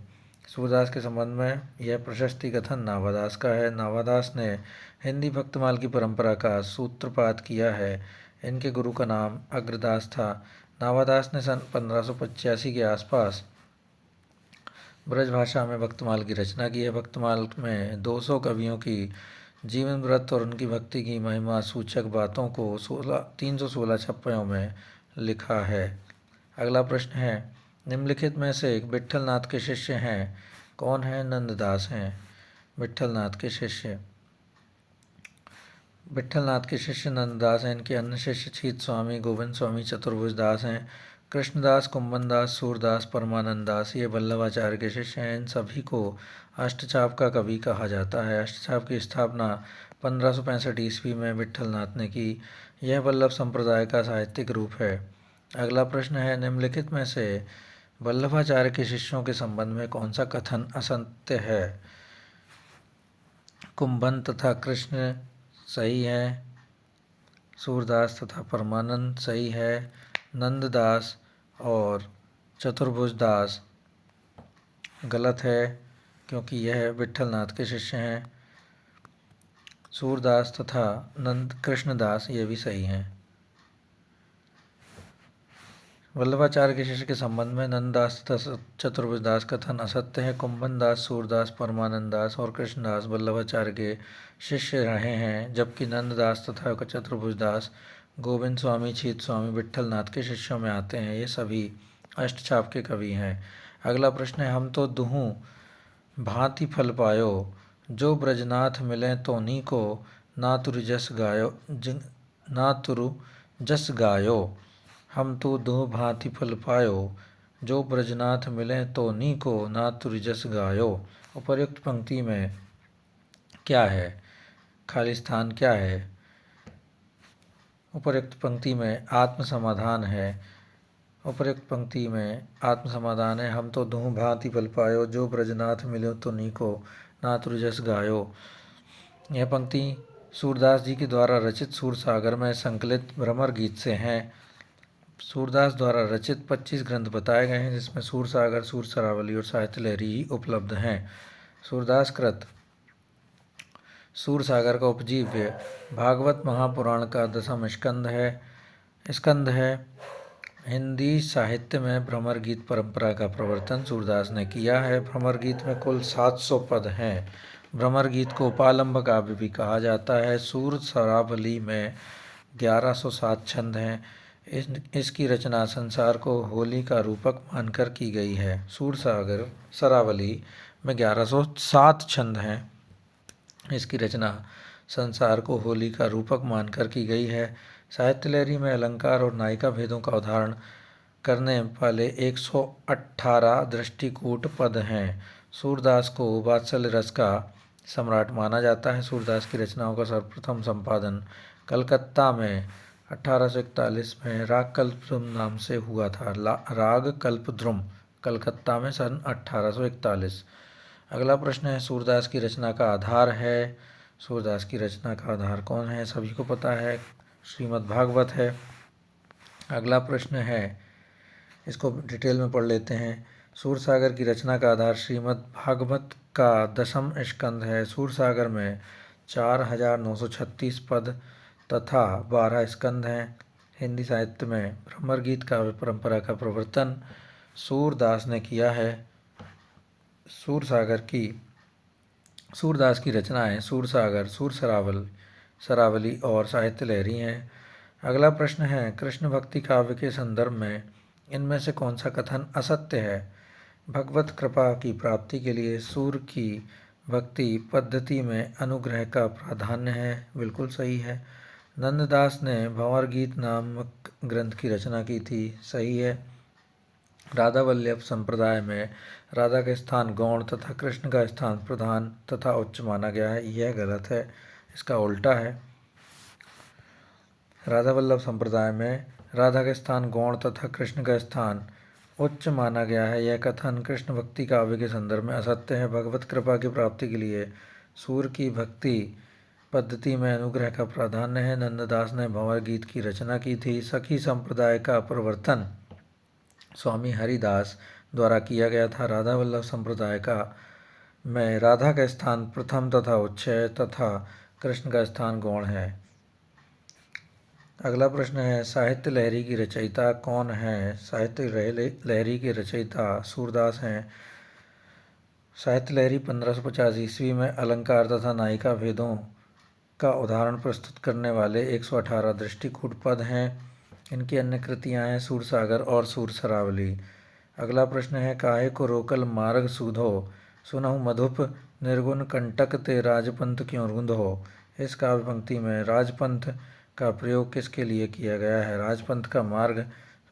सूरदास के संबंध में यह प्रशस्ति कथन नाभादास का है। नाभादास ने हिंदी भक्तमाल की परंपरा का सूत्रपात किया है। इनके गुरु का नाम अग्रदास था। नाभादास ने सन 1585 के आसपास ब्रजभाषा में भक्तमाल की रचना की है। भक्तमाल में 200 कवियों की जीवन व्रत और उनकी भक्ति की महिमा सूचक बातों को 316 छप्पयों में लिखा है। अगला प्रश्न है, निम्नलिखित में से एक विट्ठलनाथ के शिष्य हैं। कौन है? नंददास हैं विट्ठलनाथ के शिष्य। विट्ठलनाथ के शिष्य नंददास हैं। इनके अन्य शिष्य छीत स्वामी, गोविंद स्वामी, चतुर्भुज दास हैं। कृष्णदास, कुंभन दास, सूरदास, परमानंद दास ये वल्लभाचार्य के शिष्य हैं। इन सभी को अष्टचाप का कवि कहा जाता है। अष्टचाप की स्थापना 1565 ईस्वी में विट्ठलनाथ ने की। यह वल्लभ संप्रदाय का साहित्यिक रूप है। अगला प्रश्न है, निम्नलिखित में से वल्लभाचार्य के शिष्यों के संबंध में कौन सा कथन असत्य है? कुंभन तथा कृष्ण सही है, सूरदास तथा परमानंद सही है, नंददास और चतुर्भुज दास गलत है क्योंकि यह विट्ठलनाथ के शिष्य हैं। सूरदास तथा कृष्णदास ये भी सही हैं। वल्लभाचार्य के शिष्य के संबंध में नंददास तथा चतुर्भुज दास कथन असत्य है। कुंभन दास, सूरदास, परमानंद दास और कृष्णदास वल्लभाचार्य के शिष्य रहे हैं, जबकि नंददास तथा चतुर्भुज दास गोविंद स्वामी, छीत स्वामी, विट्ठलनाथ के शिष्यों में आते हैं। ये सभी अष्टचाप के कवि हैं। अगला प्रश्न है, हम तो दुहूँ भांति फल पायो, जो ब्रजनाथ मिले तो नी को, ना तुरु जस गायो। हम तो दो भांति फल पायो, जो ब्रजनाथ मिले तो नी को, ना तुरु जस गायो। उपर्युक्त पंक्ति में क्या है? खाली स्थान क्या है? उपर्युक्त पंक्ति में आत्म समाधान है। उपर्युक्त पंक्ति में आत्म समाधान है। हम तो दुहु भांति फल पायो, जो ब्रजनाथ मिलो तो नीको, ना तुरु जस गायो। यह पंक्ति सूरदास जी के द्वारा रचित सूरसागर में संकलित भ्रमर गीत से हैं। सूरदास द्वारा रचित 25 ग्रंथ बताए गए हैं, जिसमें सूरसागर, सूर सरावली और साहित्य लहरी ही उपलब्ध हैं। सूरदास कृत सूरसागर का उपजीव्य भागवत महापुराण का 10वां स्कंद है। हिंदी साहित्य में भ्रमर गीत परंपरा का प्रवर्तन सूरदास ने किया है। भ्रमर गीत में कुल 700 पद हैं। भ्रमर गीत को उपालंब काव्य भी कहा जाता है। सूर सरावली में 1107 छंद हैं। इसकी रचना संसार को होली का रूपक मानकर की गई है। सूरसागर सरावली में 1107 छंद हैं। इसकी रचना संसार को होली का रूपक मानकर की गई है। साहित्य लहरी में अलंकार और नायिका भेदों का उदाहरण करने वाले 118 दृष्टिकूट पद हैं। सूरदास को वात्सल्य रस का सम्राट माना जाता है। सूरदास की रचनाओं का सर्वप्रथम संपादन कलकत्ता में 1841 में राग कल्पद्रुम नाम से हुआ था। राग कल्पद्रुम, कलकत्ता में सन 1841। अगला प्रश्न है, सूरदास की रचना का आधार है। सूरदास की रचना का आधार कौन है? सभी को पता है, श्रीमद् भागवत है। अगला प्रश्न है, इसको डिटेल में पढ़ लेते हैं। सूरसागर की रचना का आधार श्रीमद् भागवत का 10वां स्कंद है। सूरसागर में 4936 पद तथा 12 स्कंद हैं। हिंदी साहित्य में भ्रमर गीत काव्य परंपरा का प्रवर्तन सूरदास ने किया है। सूरदास की रचनाएं सूरसागर, सूर सरावली और साहित्य लहरी हैं। अगला प्रश्न है, कृष्ण भक्ति काव्य के संदर्भ में इनमें से कौन सा कथन असत्य है? भगवत कृपा की प्राप्ति के लिए सूर की भक्ति पद्धति में अनुग्रह का प्राधान्य है। बिल्कुल सही है। नंददास ने भंवर गीत नामक ग्रंथ की रचना की थी। सही है। राधा वल्लभ संप्रदाय में राधा का स्थान गौण तथा कृष्ण का स्थान प्रधान तथा उच्च माना गया है। यह गलत है, इसका उल्टा है। राधा वल्लभ संप्रदाय में राधा का स्थान गौण तथा कृष्ण का स्थान उच्च माना गया है। यह कथन कृष्ण भक्ति काव्य के संदर्भ में असत्य है। भगवत कृपा की प्राप्ति के लिए सूर की भक्ति पद्धति में अनुग्रह का प्राधान्य है। नंददास ने भंवर गीत की रचना की थी। सखी संप्रदाय का प्रवर्तन स्वामी हरिदास द्वारा किया गया था। राधा वल्लभ संप्रदाय का में राधा का स्थान प्रथम तथा उच्च है तथा कृष्ण का स्थान गौण है। अगला प्रश्न है, साहित्य लहरी की रचयिता कौन है? साहित्य लहरी के रचयिता सूरदास हैं। साहित्य लहरी 1550 ईस्वी में अलंकार तथा नायिका भेदों का उदाहरण प्रस्तुत करने वाले 118 दृष्टिकूट पद हैं। इनकी अन्य कृतियां हैं सूरसागर और सूरसरावली। अगला प्रश्न है, काहे को रोकल मार्ग सूधो, सुनहु मधुप निर्गुण कंटक ते राजपंथ क्यों रूंधो। इस काव्य पंक्ति में राजपंथ का प्रयोग किसके लिए किया गया है? राजपंथ का मार्ग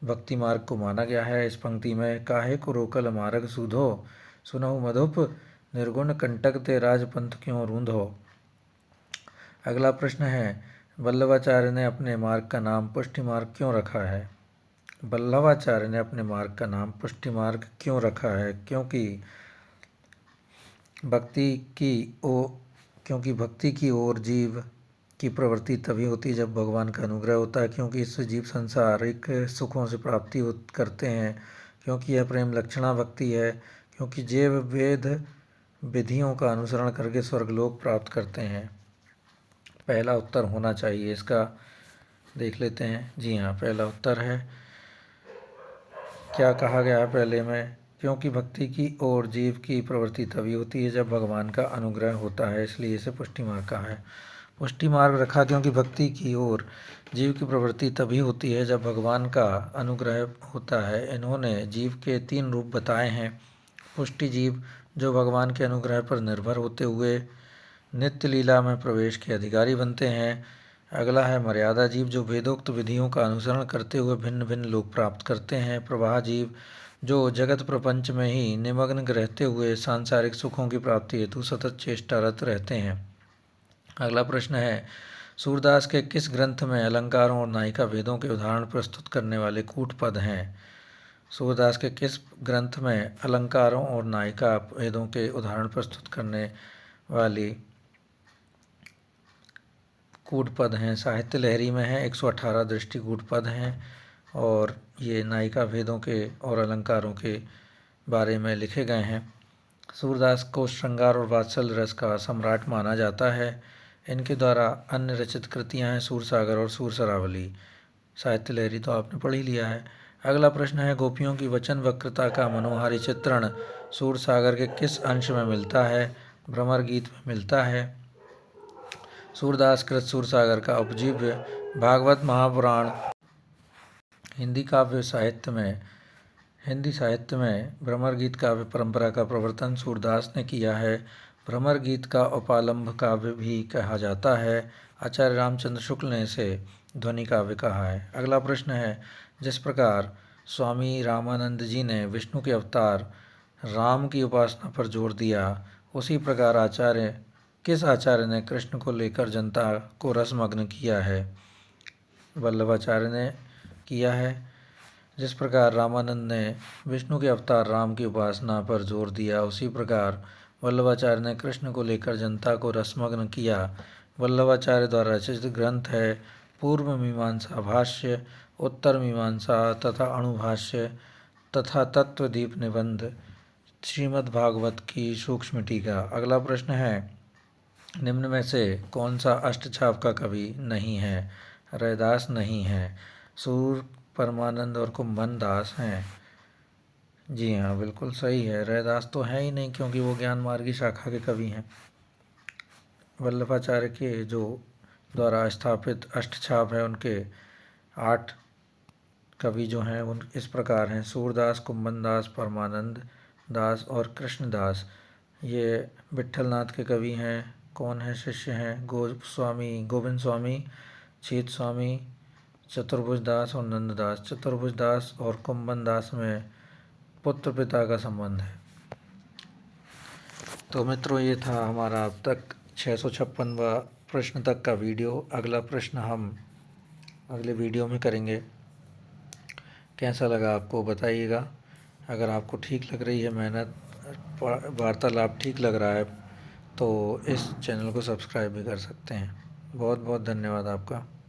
भक्ति मार्ग को माना गया है। इस पंक्ति में काहे को रोकल मार्ग सूधो, सुनहु मधुप निर्गुण कंटक ते राजपंथ क्यों रूंधो। अगला प्रश्न है, वल्लभाचार्य ने अपने मार्ग का नाम पुष्टि मार्ग क्यों रखा है? वल्लभाचार्य ने अपने मार्ग का नाम पुष्टि मार्ग क्यों रखा है? क्योंकि भक्ति की ओर जीव की प्रवृत्ति तभी होती है जब भगवान का अनुग्रह होता है। क्योंकि इससे जीव सांसारिक सुखों से प्राप्ति करते हैं। क्योंकि यह प्रेम लक्षणा भक्ति है। क्योंकि जीव वेद विधियों का अनुसरण करके स्वर्गलोक प्राप्त करते हैं। पहला उत्तर होना चाहिए इसका, देख लेते हैं। जी हाँ, पहला उत्तर है। क्या कहा गया है पहले में? क्योंकि भक्ति की ओर जीव की प्रवृत्ति तभी होती है जब भगवान का अनुग्रह होता है, इसलिए इसे पुष्टि मार्ग कहा है। पुष्टि मार्ग रखा क्योंकि भक्ति की ओर जीव की प्रवृत्ति तभी होती है जब भगवान का अनुग्रह होता है। इन्होंने जीव के 3 रूप बताए हैं। पुष्टि जीव जो भगवान के अनुग्रह पर निर्भर होते हुए नित्य लीला में प्रवेश के अधिकारी बनते हैं। अगला है मर्यादा जीव जो वेदोक्त विधियों का अनुसरण करते हुए भिन्न भिन्न लोक प्राप्त करते हैं। प्रवाह जीव जो जगत प्रपंच में ही निमग्न रहते हुए सांसारिक सुखों की प्राप्ति हेतु सतत चेष्टारत रहते हैं। अगला प्रश्न है, सूरदास के किस ग्रंथ में अलंकारों और नायिका भेदों के उदाहरण प्रस्तुत करने वाले कूट पद हैं? सूरदास के किस ग्रंथ में अलंकारों और नायिका भेदों के उदाहरण प्रस्तुत करने वाली कूट पद हैं? साहित्य लहरी में है, 118 दृष्टिकूट पद हैं और ये नायिका भेदों के और अलंकारों के बारे में लिखे गए हैं। सूरदास को श्रृंगार और वात्सल्य रस का सम्राट माना जाता है। इनके द्वारा अन्य रचित कृतियां हैं सूरसागर और सूरसरावली। साहित्य लहरी तो आपने पढ़ ही लिया है। अगला प्रश्न है, गोपियों की वचन वक्रता का मनोहारी चित्रण सूरसागर के किस अंश में मिलता है? भ्रमर गीत में मिलता है। सूरदास कृत सूरसागर का उपजीव्य भागवत महापुराण हिंदी साहित्य में भ्रमर गीत काव्य परंपरा का प्रवर्तन सूरदास ने किया है। भ्रमर गीत का उपालंभ काव्य भी कहा जाता है। आचार्य रामचंद्र शुक्ल ने इसे ध्वनि काव्य कहा है। अगला प्रश्न है, जिस प्रकार स्वामी रामानंद जी ने विष्णु के अवतार राम की उपासना पर जोर दिया, उसी प्रकार किस आचार्य ने कृष्ण को लेकर जनता को रसमग्न किया है? वल्लभाचार्य ने किया है। जिस प्रकार रामानंद ने विष्णु के अवतार राम की उपासना पर जोर दिया, उसी प्रकार वल्लभाचार्य ने कृष्ण को लेकर जनता को रसमग्न किया। वल्लभाचार्य द्वारा रचित ग्रंथ है पूर्व मीमांसा भाष्य, उत्तर मीमांसा तथा अणुभाष्य तथा तत्वदीप निबंध, श्रीमद्भागवत की सूक्ष्म टीका। अगला प्रश्न है, निम्न में से कौन सा अष्टछाप का कवि नहीं है? रैदास नहीं है, सूर, परमानंद और कुंभन दास हैं। जी हाँ, बिल्कुल सही है। रैदास तो है ही नहीं क्योंकि वो ज्ञान मार्ग की शाखा के कवि हैं। वल्लभाचार्य के जो द्वारा स्थापित अष्टछाप है उनके 8 कवि जो हैं उन इस प्रकार हैं, सूरदास, कुंभन दास, परमानंद दास और कृष्णदास। ये विट्ठलनाथ के कवि हैं। कौन है शिष्य हैं? गोविंद स्वामी, चीत स्वामी, चतुर्भुज दास और नंददास। चतुर्भुज दास और कुंभन दास में पुत्र पिता का संबंध है। तो मित्रों, ये था हमारा अब तक 656वां प्रश्न तक का वीडियो। अगला प्रश्न हम अगले वीडियो में करेंगे। कैसा लगा आपको बताइएगा। अगर आपको ठीक लग रही है मेहनत, वार्तालाप ठीक लग रहा है, तो इस चैनल को सब्सक्राइब भी कर सकते हैं। बहुत बहुत धन्यवाद आपका।